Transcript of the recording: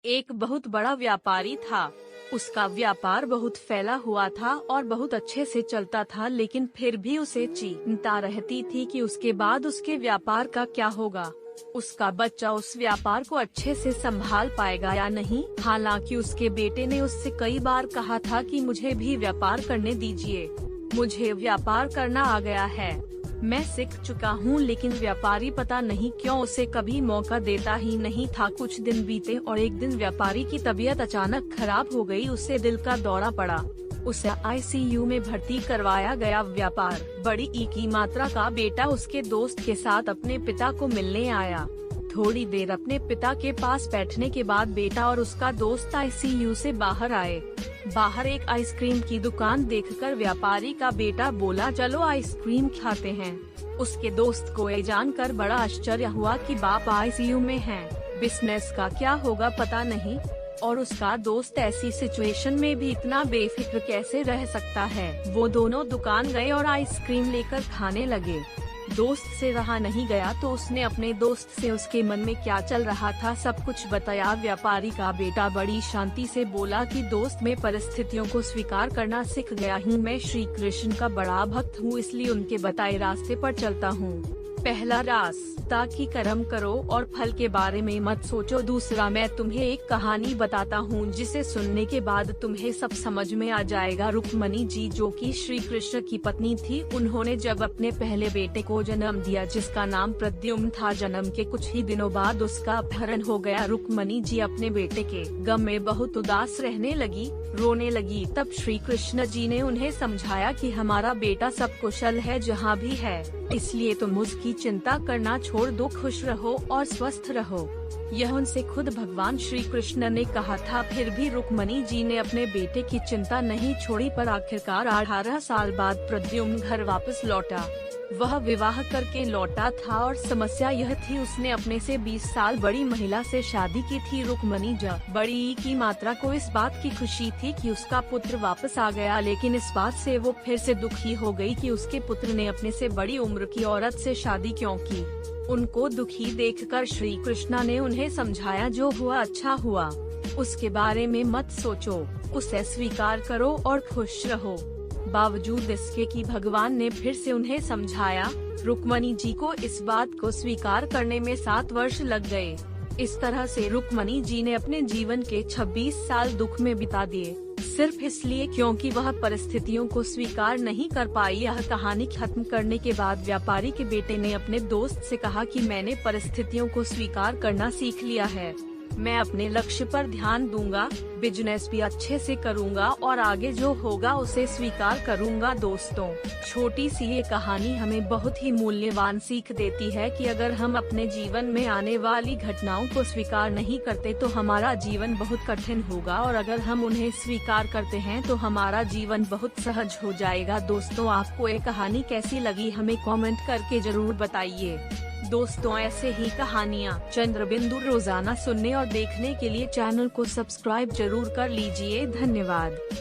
एक बहुत बड़ा व्यापारी था। उसका व्यापार बहुत फैला हुआ था और बहुत अच्छे से चलता था, लेकिन फिर भी उसे चिंता रहती थी कि उसके बाद उसके व्यापार का क्या होगा। उसका बच्चा उस व्यापार को अच्छे से संभाल पाएगा या नहीं। हालांकि उसके बेटे ने उससे कई बार कहा था कि मुझे भी व्यापार करने दीजिए, मुझे व्यापार करना आ गया है, मैं सीख चुका हूँ। लेकिन व्यापारी पता नहीं क्यों उसे कभी मौका देता ही नहीं था। कुछ दिन बीते और एक दिन व्यापारी की तबीयत अचानक खराब हो गई। उसे दिल का दौरा पड़ा। उसे आईसीयू में भर्ती करवाया गया। व्यापार बड़ी ई की मात्रा का बेटा उसके दोस्त के साथ अपने पिता को मिलने आया। थोड़ी देर अपने पिता के पास बैठने के बाद बेटा और उसका दोस्त आईसीयू से बाहर आए। बाहर एक आइसक्रीम की दुकान देखकर व्यापारी का बेटा बोला, चलो आइसक्रीम खाते हैं। उसके दोस्त को ये जानकर बड़ा आश्चर्य हुआ कि बाप आईसीयू में हैं, बिजनेस का क्या होगा पता नहीं। और उसका दोस्त ऐसी सिचुएशन में भी इतना बेफिक्र कैसे रह सकता है। वो दोनों दुकान गए और आइसक्रीम लेकर खाने लगे। दोस्त से रहा नहीं गया तो उसने अपने दोस्त से उसके मन में क्या चल रहा था सब कुछ बताया। व्यापारी का बेटा बड़ी शांति से बोला कि दोस्त, मैं परिस्थितियों को स्वीकार करना सीख गया हूँ। मैं श्री कृष्ण का बड़ा भक्त हूँ, इसलिए उनके बताए रास्ते पर चलता हूँ। पहला रास्ता कि कर्म करो और फल के बारे में मत सोचो। दूसरा, मैं तुम्हें एक कहानी बताता हूँ जिसे सुनने के बाद तुम्हें सब समझ में आ जाएगा। रुक्मणी जी, जो कि श्री कृष्ण की पत्नी थी, उन्होंने जब अपने पहले बेटे को जन्म दिया जिसका नाम प्रद्युम्न था, जन्म के कुछ ही दिनों बाद उसका अपहरण हो गया। रुक्मणी जी अपने बेटे के गम में बहुत उदास रहने लगी, रोने लगी। तब श्री कृष्ण जी ने उन्हें समझाया कि हमारा बेटा सब कुशल है जहाँ भी है, इसलिए तुम उसकी चिंता करना छोड़ दो, खुश रहो और स्वस्थ रहो। यह उनसे खुद भगवान श्री कृष्ण ने कहा था। फिर भी रुक्मणी जी ने अपने बेटे की चिंता नहीं छोड़ी, पर आखिरकार 18 साल बाद प्रद्युम्न घर वापस लौटा। वह विवाह करके लौटा था और समस्या यह थी, उसने अपने से 20 साल बड़ी महिला से शादी की थी। रुक्मणी जी बड़ी की मात्रा को इस बात की खुशी थी कि उसका पुत्र वापस आ गया, लेकिन इस बात से वो फिर से दुखी हो गई कि उसके पुत्र ने अपने से बड़ी उम्र की औरत से शादी क्यों की। उनको दुखी देखकर श्री कृष्ण ने उन्हें समझाया, जो हुआ अच्छा हुआ, उसके बारे में मत सोचो, उसे स्वीकार करो और खुश रहो। बावजूद इसके कि भगवान ने फिर से उन्हें समझाया, रुक्मणी जी को इस बात को स्वीकार करने में 7 वर्ष लग गए। इस तरह से रुक्मणी जी ने अपने जीवन के 26 साल दुख में बिता दिए, सिर्फ इसलिए क्योंकि वह परिस्थितियों को स्वीकार नहीं कर पाई। यह कहानी खत्म करने के बाद व्यापारी के बेटे ने अपने दोस्त से कहा कि मैंने परिस्थितियों को स्वीकार करना सीख लिया है, मैं अपने लक्ष्य पर ध्यान दूंगा, बिजनेस भी अच्छे से करूंगा और आगे जो होगा उसे स्वीकार करूंगा। दोस्तों, छोटी सी ये कहानी हमें बहुत ही मूल्यवान सीख देती है कि अगर हम अपने जीवन में आने वाली घटनाओं को स्वीकार नहीं करते तो हमारा जीवन बहुत कठिन होगा, और अगर हम उन्हें स्वीकार करते हैं तो हमारा जीवन बहुत सहज हो जाएगा। दोस्तों, आपको ये कहानी कैसी लगी हमें कमेंट करके जरूर बताइए। दोस्तों, ऐसे ही कहानियाँ चंद्रबिंदु रोजाना सुनने और देखने के लिए चैनल को सब्सक्राइब जरूर कर लीजिए। धन्यवाद।